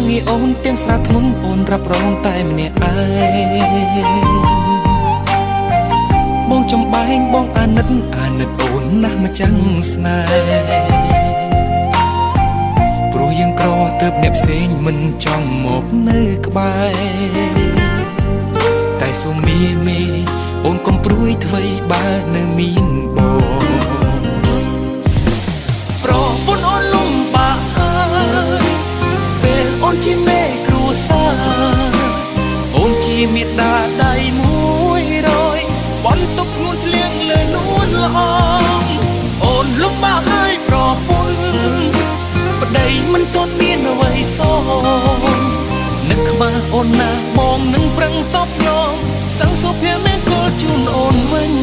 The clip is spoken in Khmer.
ងាយអូនទាំងស្រាធ្ងន់អូនរ៉ាប់រងតែម្នាក់ឯងបងចំបែងបងអាណិតអូនណាស់មកចាំងស្នេហ៍ព្រោះយើងក្រទើបអ្នកផ្សេងមិនចង់មកនៅក្បែរតែសូមមីអូនកុំព្រួយអ្វីបើនៅមានបងប្រពន្ធអូនលំបាកហើយពេលអូនជាមេគ្រួសារអូនជាមេដាដៃ100បន្ទុកធ្ងន់ធ្លៀងលើនួនល្អអូនលំបាកហើយប្រពន្ធប្តីមិនទាន់មានអ្វីសងនឹកខ្មាស់អូនណាបងនឹងប្រឹងតបស្នងសង្ឃសុភមេគលជូនអូនវិញ